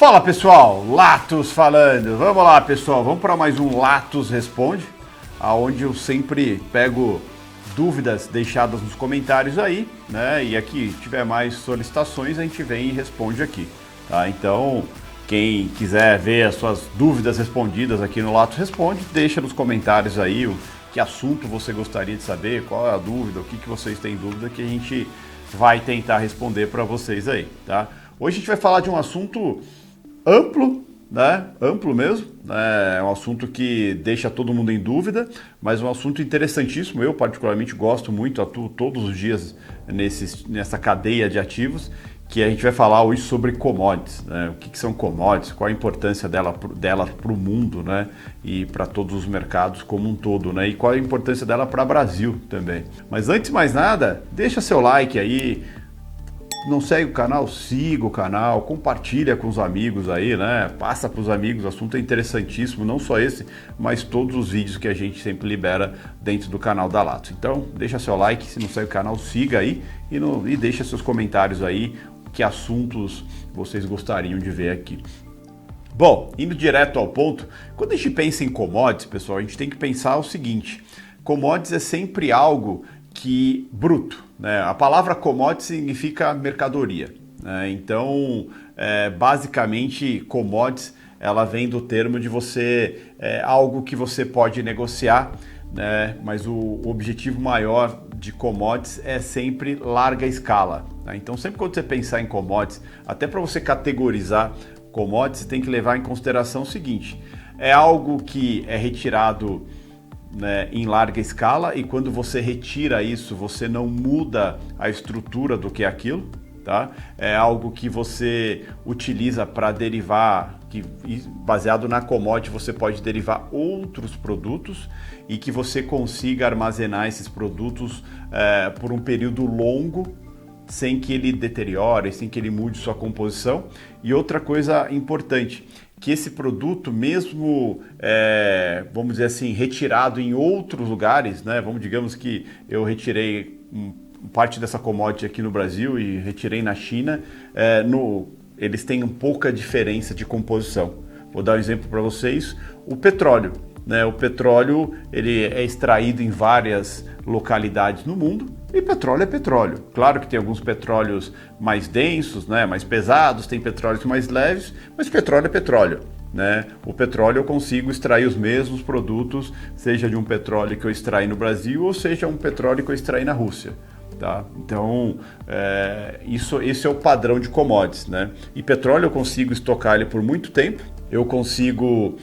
Fala pessoal, Latos falando. Vamos lá pessoal, vamos para mais um Latos Responde, aonde eu sempre pego dúvidas deixadas nos comentários aí, né? E aqui tiver mais solicitações a gente vem e responde aqui, tá? Então quem quiser ver as suas dúvidas respondidas aqui no Latos Responde, deixa nos comentários aí que assunto você gostaria de saber, qual é a dúvida, o que vocês têm dúvida, que a gente vai tentar responder para vocês aí, tá? Hoje a gente vai falar de um assunto amplo, né? Amplo mesmo, né? É um assunto que deixa todo mundo em dúvida, mas um assunto interessantíssimo. Eu particularmente gosto muito, atuo todos os dias nessa cadeia de ativos, que a gente vai falar hoje sobre commodities, né? O que são commodities, qual a importância dela para o mundo, né? E para todos os mercados como um todo, né? E qual a importância dela para o Brasil também. Mas antes de mais nada, deixa seu like aí. Não segue o canal? Siga o canal, compartilha com os amigos aí, né? Passa para os amigos, o assunto é interessantíssimo, não só esse, mas todos os vídeos que a gente sempre libera dentro do canal da Latos. Então, deixa seu like, se não segue o canal, siga aí e deixa seus comentários aí, que assuntos vocês gostariam de ver aqui. Bom, indo direto ao ponto, quando a gente pensa em commodities, pessoal, a gente tem que pensar o seguinte: commodities é sempre algo que bruto, né? A palavra commodity significa mercadoria, né? Então, basicamente, commodities ela vem do termo de você algo que você pode negociar, né? Mas o objetivo maior de commodities é sempre larga escala, né? Então, sempre quando você pensar em commodities, até para você categorizar commodities, você tem que levar em consideração o seguinte: é algo que é retirado, né, em larga escala, e quando você retira isso, você não muda a estrutura do que é aquilo, tá? É algo que você utiliza para derivar, que baseado na commodity você pode derivar outros produtos e que você consiga armazenar esses produtos por um período longo, sem que ele deteriore, sem que ele mude sua composição. E outra coisa importante, que esse produto, mesmo, vamos dizer assim, retirado em outros lugares, né? Digamos que eu retirei parte dessa commodity aqui no Brasil e retirei na China, eles têm pouca diferença de composição. Vou dar um exemplo para vocês: o petróleo, né? O petróleo ele é extraído em várias localidades no mundo, e petróleo é petróleo. Claro que tem alguns petróleos mais densos, né, mais pesados, tem petróleos mais leves, mas petróleo é petróleo, né? O petróleo eu consigo extrair os mesmos produtos, seja de um petróleo que eu extraí no Brasil ou seja um petróleo que eu extraí na Rússia, tá? Então, esse é o padrão de commodities, né? E petróleo eu consigo estocar ele por muito tempo, eu consigo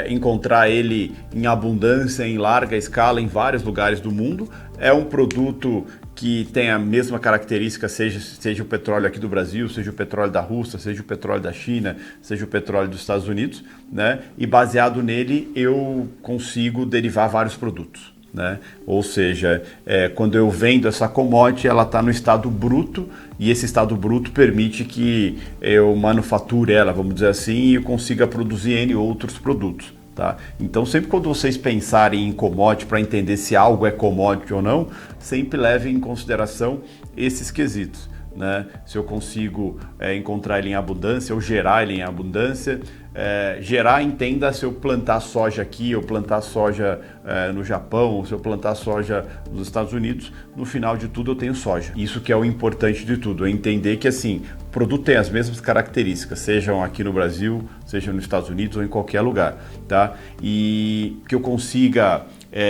encontrar ele em abundância, em larga escala, em vários lugares do mundo. É um produto que tem a mesma característica, seja o petróleo aqui do Brasil, seja o petróleo da Rússia, seja o petróleo da China, seja o petróleo dos Estados Unidos, né? E baseado nele eu consigo derivar vários produtos, né? Ou seja, quando eu vendo essa commodity, ela está no estado bruto, e esse estado bruto permite que eu manufature ela, vamos dizer assim, e eu consiga produzir N outros produtos, tá? Então, sempre quando vocês pensarem em commodity, para entender se algo é commodity ou não, sempre levem em consideração esses quesitos, né? Se eu consigo encontrar ele em abundância ou gerar ele em abundância. Gerar, entenda, se eu plantar soja aqui, eu plantar soja no Japão, ou se eu plantar soja nos Estados Unidos, no final de tudo eu tenho soja. Isso que é o importante de tudo, é entender que assim, o produto tem as mesmas características, sejam aqui no Brasil, sejam nos Estados Unidos ou em qualquer lugar, tá? E que eu consiga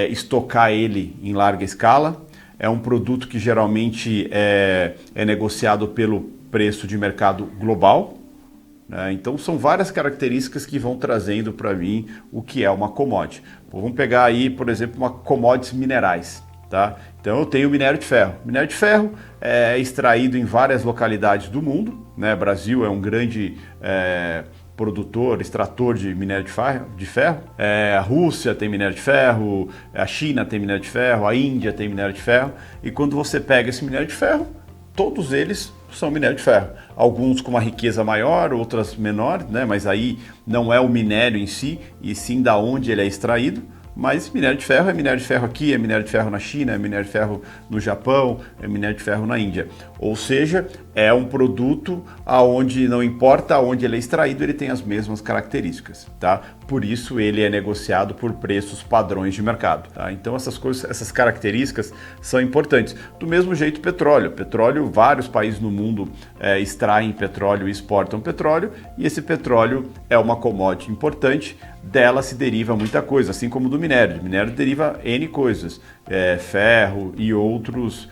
estocar ele em larga escala. É um produto que geralmente é negociado pelo preço de mercado global. Então são várias características que vão trazendo para mim o que é uma commodity. Vamos pegar aí, por exemplo, uma commodities minerais, tá? Então eu tenho minério de ferro. Minério de ferro é extraído em várias localidades do mundo, né? Brasil é um grande produtor, extrator de minério de ferro. A Rússia tem minério de ferro, a China tem minério de ferro, a Índia tem minério de ferro. E quando você pega esse minério de ferro, todos eles são minério de ferro. Alguns com uma riqueza maior, outras menores, né? Mas aí não é o minério em si, e sim da onde ele é extraído, Mas minério de ferro é minério de ferro aqui, é minério de ferro na China, é minério de ferro no Japão, é minério de ferro na Índia. Ou seja, é um produto aonde não importa onde ele é extraído, ele tem as mesmas características, tá? Por isso ele é negociado por preços padrões de mercado, tá? Então essas coisas, essas características são importantes. Do mesmo jeito petróleo. Petróleo, vários países no mundo extraem petróleo e exportam petróleo, e esse petróleo é uma commodity importante. Dela se deriva muita coisa, assim como do minério. Do minério deriva N coisas, ferro e outros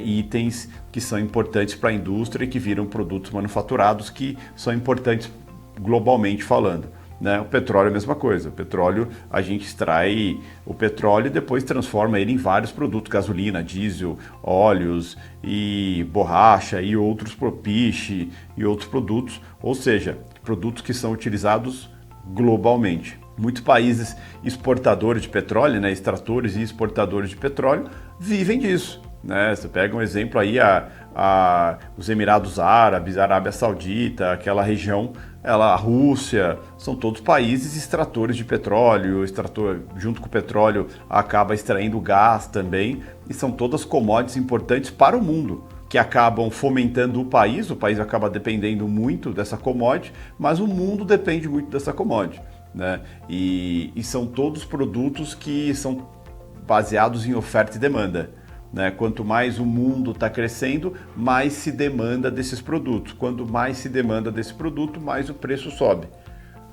itens que são importantes para a indústria e que viram produtos manufaturados que são importantes globalmente falando. Né? O petróleo é a mesma coisa. O petróleo, a gente extrai o petróleo e depois transforma ele em vários produtos, gasolina, diesel, óleos e borracha e outros piche e outros produtos, ou seja, produtos que são utilizados globalmente. Muitos países exportadores de petróleo, né, extratores e exportadores de petróleo, vivem disso. Né? Você pega um exemplo aí, os Emirados Árabes, a Arábia Saudita, aquela região, a Rússia, são todos países extratores de petróleo, junto com o petróleo acaba extraindo gás também, e são todas commodities importantes para o mundo, que acabam fomentando o país acaba dependendo muito dessa commodity, mas o mundo depende muito dessa commodity. Né? E são todos produtos que são baseados em oferta e demanda. Né? Quanto mais o mundo está crescendo, mais se demanda desses produtos. Quanto mais se demanda desse produto, mais o preço sobe.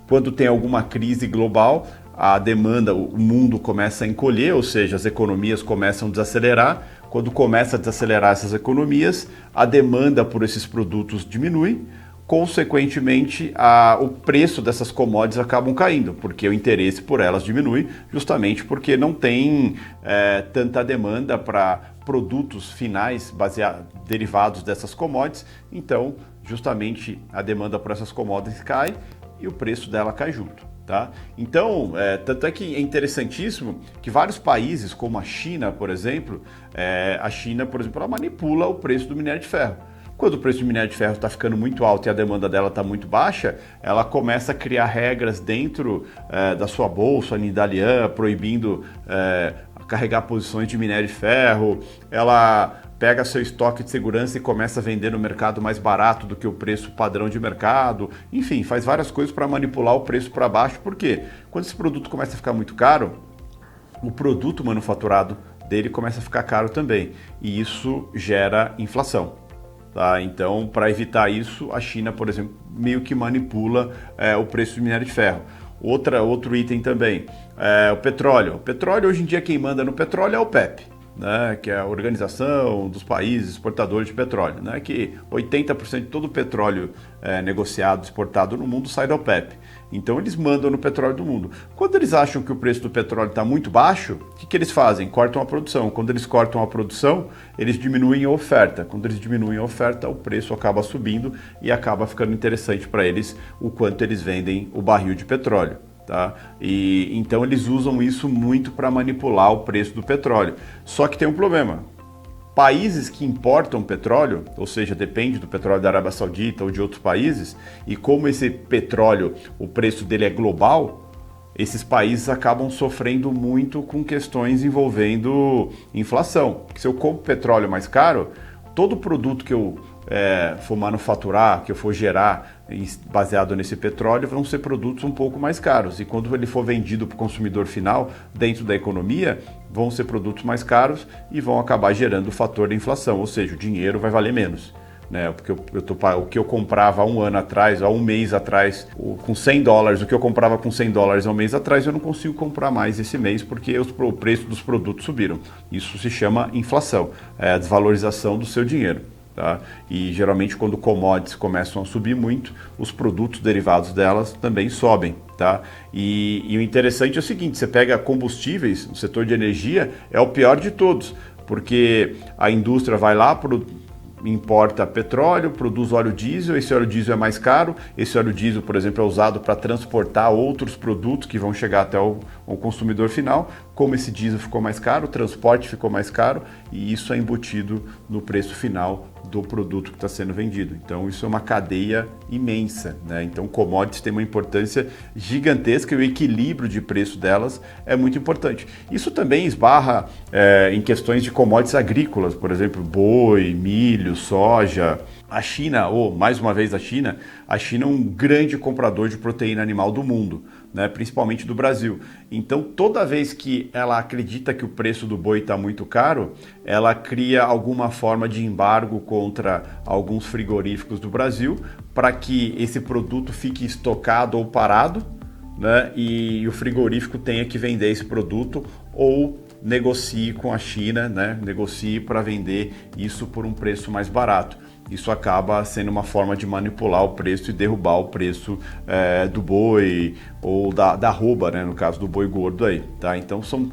Quando tem alguma crise global, a demanda, o mundo começa a encolher, ou seja, as economias começam a desacelerar. Quando começa a desacelerar essas economias, a demanda por esses produtos diminui. Consequentemente, o preço dessas commodities acabam caindo, porque o interesse por elas diminui, justamente porque não tem tanta demanda para produtos finais derivados dessas commodities. Então, justamente, a demanda por essas commodities cai e o preço dela cai junto. Tá? Então, tanto é que é interessantíssimo que vários países, como a China, por exemplo, ela manipula o preço do minério de ferro. Quando o preço do minério de ferro está ficando muito alto e a demanda dela está muito baixa, ela começa a criar regras dentro da sua bolsa, Nidalian, proibindo carregar posições de minério de ferro. Ela pega seu estoque de segurança e começa a vender no mercado mais barato do que o preço padrão de mercado. Enfim, faz várias coisas para manipular o preço para baixo. Por quê? Quando esse produto começa a ficar muito caro, o produto manufaturado dele começa a ficar caro também. E isso gera inflação. Tá? Então, para evitar isso, a China, por exemplo, meio que manipula o preço do minério de ferro. Outro item também, o petróleo. O petróleo, hoje em dia, quem manda no petróleo é o OPEP, né? Que é a Organização dos Países Exportadores de Petróleo, né? Que 80% de todo o petróleo negociado, exportado no mundo sai da OPEP. Então eles mandam no petróleo do mundo. Quando eles acham que o preço do petróleo está muito baixo, o que eles fazem? Cortam a produção. Quando eles cortam a produção, eles diminuem a oferta. Quando eles diminuem a oferta, o preço acaba subindo e acaba ficando interessante para eles o quanto eles vendem o barril de petróleo. Tá? E então eles usam isso muito para manipular o preço do petróleo. Só que tem um problema. Países que importam petróleo, ou seja, depende do petróleo da Arábia Saudita ou de outros países, e como esse petróleo, o preço dele é global, esses países acabam sofrendo muito com questões envolvendo inflação. Porque se eu compro petróleo mais caro, todo produto que eu for manufaturar, que eu for gerar baseado nesse petróleo, vão ser produtos um pouco mais caros. E quando ele for vendido para o consumidor final, dentro da economia, vão ser produtos mais caros e vão acabar gerando o fator da inflação, ou seja, o dinheiro vai valer menos. Né? Porque o que eu comprava há um ano atrás, há um mês atrás, com $100, o que eu comprava com $100 há um mês atrás, eu não consigo comprar mais esse mês porque o preço dos produtos subiram. Isso se chama inflação, a desvalorização do seu dinheiro. Tá? E geralmente quando commodities começam a subir muito, os produtos derivados delas também sobem. Tá? E o interessante é o seguinte, você pega combustíveis, o setor de energia é o pior de todos, porque a indústria vai lá, importa petróleo, produz óleo diesel, esse óleo diesel é mais caro, esse óleo diesel, por exemplo, é usado para transportar outros produtos que vão chegar até o consumidor final. Como esse diesel ficou mais caro, o transporte ficou mais caro e isso é embutido no preço final do produto que está sendo vendido. Então isso é uma cadeia imensa, né? Então commodities tem uma importância gigantesca e o equilíbrio de preço delas é muito importante. Isso também esbarra em questões de commodities agrícolas, por exemplo, boi, milho, soja. A China, ou mais uma vez a China é um grande comprador de proteína animal do mundo, né, principalmente do Brasil. Então, toda vez que ela acredita que o preço do boi está muito caro, ela cria alguma forma de embargo contra alguns frigoríficos do Brasil para que esse produto fique estocado ou parado, né, e o frigorífico tenha que vender esse produto ou negocie com a China, né, negocie para vender isso por um preço mais barato. Isso acaba sendo uma forma de manipular o preço e derrubar o preço do boi ou da arroba, né, no caso do boi gordo aí, tá? Então são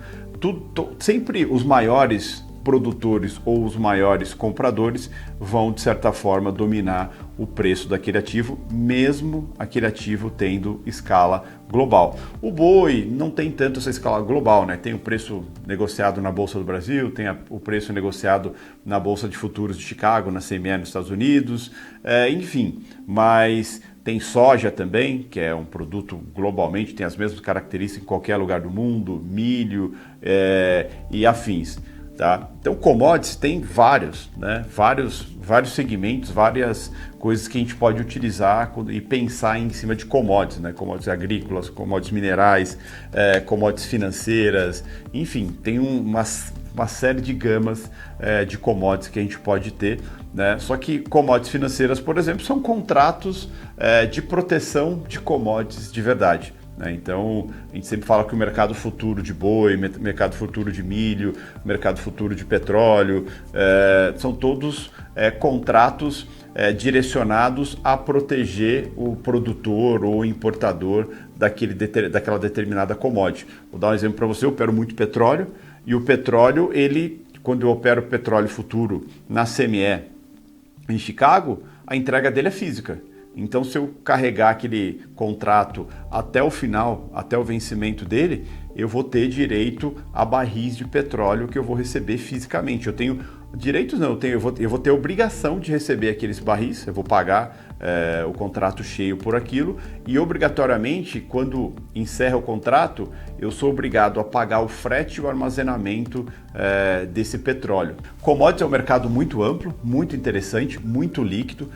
sempre os maiores produtores ou os maiores compradores vão, de certa forma, dominar o preço daquele ativo, mesmo aquele ativo tendo escala global. O boi não tem tanto essa escala global, né? Tem o preço negociado na Bolsa do Brasil, tem o preço negociado na Bolsa de Futuros de Chicago, na CME nos Estados Unidos, enfim, mas tem soja também, que é um produto globalmente, tem as mesmas características em qualquer lugar do mundo, milho e afins. Tá? Então, commodities tem vários, né? Vários segmentos, várias coisas que a gente pode utilizar e pensar em cima de commodities, né? Commodities agrícolas, commodities minerais, commodities financeiras, enfim, tem uma série de gamas de commodities que a gente pode ter, né? Só que commodities financeiras, por exemplo, são contratos de proteção de commodities de verdade. Então, a gente sempre fala que o mercado futuro de boi, mercado futuro de milho, mercado futuro de petróleo, são todos contratos direcionados a proteger o produtor ou importador daquela determinada commodity. Vou dar um exemplo para você, eu opero muito petróleo e o petróleo, quando eu opero petróleo futuro na CME em Chicago, a entrega dele é física. Então, se eu carregar aquele contrato até o final, até o vencimento dele, eu vou ter direito a barris de petróleo que eu vou receber fisicamente. Eu tenho direitos, não, eu vou ter a obrigação de receber aqueles barris, eu vou pagar o contrato cheio por aquilo e, obrigatoriamente, quando encerra o contrato, eu sou obrigado a pagar o frete e o armazenamento desse petróleo. Commodities é um mercado muito amplo, muito interessante, muito líquido,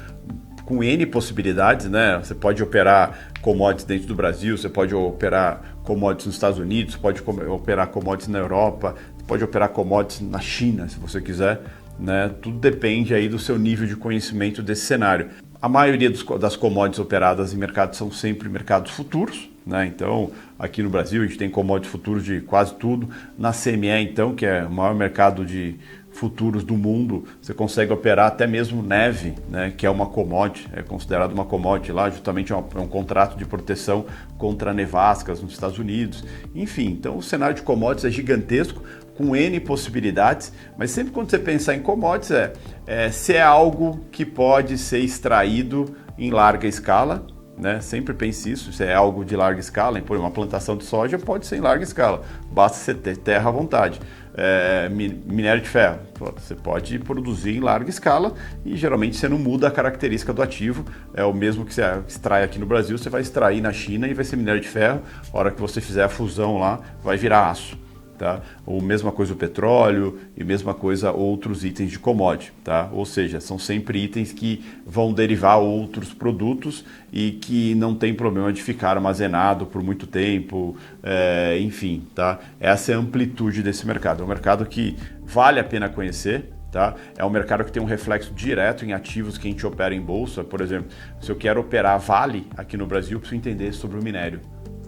com N possibilidades, né? Você pode operar commodities dentro do Brasil, você pode operar commodities nos Estados Unidos, pode operar commodities na Europa, pode operar commodities na China, se você quiser, né? Tudo depende aí do seu nível de conhecimento desse cenário. A maioria das commodities operadas em mercados são sempre mercados futuros, né? Então, aqui no Brasil a gente tem commodities futuros de quase tudo. Na CME, então, que é o maior mercado de futuros do mundo, você consegue operar até mesmo neve, né, que é uma commodity, é considerado uma commodity lá, justamente é um contrato de proteção contra nevascas nos Estados Unidos. Enfim, então o cenário de commodities é gigantesco, com N possibilidades, mas sempre quando você pensar em commodities se é algo que pode ser extraído em larga escala, né? Sempre pense isso, se é algo de larga escala, por uma plantação de soja pode ser em larga escala, basta você ter terra à vontade. Minério de ferro, você pode produzir em larga escala e geralmente você não muda a característica do ativo, é o mesmo que você extrai aqui no Brasil, você vai extrair na China e vai ser minério de ferro, a hora que você fizer a fusão lá vai virar aço. Tá? Ou mesma coisa o petróleo e mesma coisa outros itens de commodity, tá? Ou seja, são sempre itens que vão derivar outros produtos e que não tem problema de ficar armazenado por muito tempo, enfim, tá? Essa é a amplitude desse mercado, é um mercado que vale a pena conhecer. Tá? É um mercado que tem um reflexo direto em ativos que a gente opera em bolsa. Por exemplo, se eu quero operar Vale aqui no Brasil, eu preciso entender sobre o minério.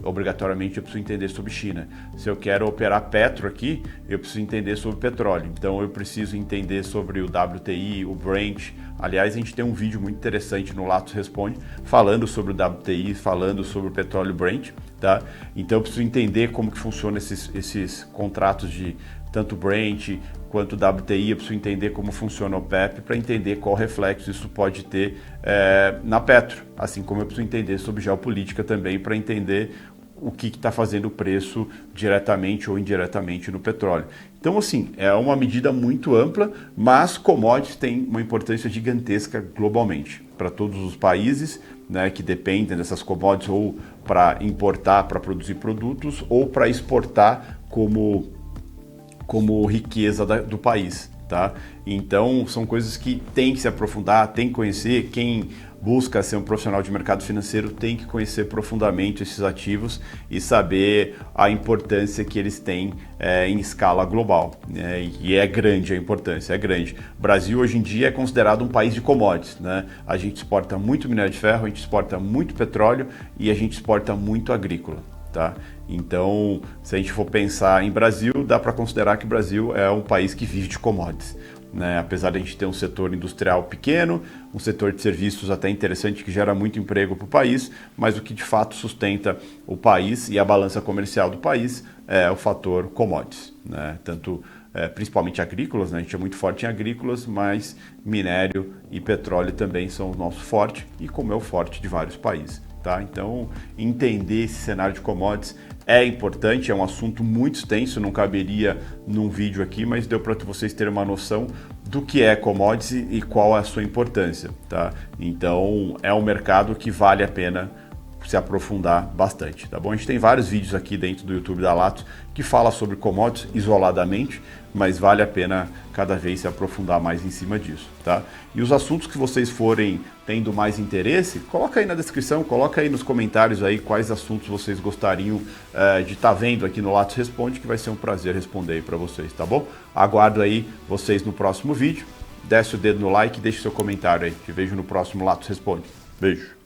Obrigatoriamente eu preciso entender sobre China. Se eu quero operar Petro aqui, eu preciso entender sobre petróleo. Então eu preciso entender sobre o WTI, o Brent. Aliás, a gente tem um vídeo muito interessante no Latos Responde, falando sobre o WTI, falando sobre o petróleo Brent. Tá? Então eu preciso entender como que funcionam esses contratos de tanto Brent quanto WTI, eu preciso entender como funciona o PEP para entender qual reflexo isso pode ter na Petro, assim como eu preciso entender sobre geopolítica também para entender o que está fazendo o preço diretamente ou indiretamente no petróleo. Então, assim, é uma medida muito ampla, mas commodities tem uma importância gigantesca globalmente para todos os países, né, que dependem dessas commodities ou para importar, para produzir produtos ou para exportar como riqueza do país. Tá? Então, são coisas que tem que se aprofundar, tem que conhecer. Quem busca ser um profissional de mercado financeiro tem que conhecer profundamente esses ativos e saber a importância que eles têm em escala global. Né? E é grande a importância, é grande. O Brasil, hoje em dia, é considerado um país de commodities. Né? A gente exporta muito minério de ferro, a gente exporta muito petróleo e a gente exporta muito agrícola. Tá? Então, se a gente for pensar em Brasil, dá para considerar que o Brasil é um país que vive de commodities. Né? Apesar de a gente ter um setor industrial pequeno, um setor de serviços até interessante que gera muito emprego para o país, mas o que de fato sustenta o país e a balança comercial do país é o fator commodities. Né? Tanto, principalmente agrícolas, né? A gente é muito forte em agrícolas, mas minério e petróleo também são o nosso forte e como é o forte de vários países. Tá? Então, entender esse cenário de commodities é importante, é um assunto muito extenso, não caberia num vídeo aqui, mas deu para vocês terem uma noção do que é commodities e qual é a sua importância. Tá? Então, é um mercado que vale a pena se aprofundar bastante, tá bom? A gente tem vários vídeos aqui dentro do YouTube da Latos que fala sobre commodities isoladamente, mas vale a pena cada vez se aprofundar mais em cima disso, tá? E os assuntos que vocês forem tendo mais interesse, coloca aí na descrição, coloca aí nos comentários aí quais assuntos vocês gostariam de estar vendo aqui no Latos Responde, que vai ser um prazer responder aí para vocês, tá bom? Aguardo aí vocês no próximo vídeo, desce o dedo no like e deixe seu comentário aí. Te vejo no próximo Latos Responde. Beijo!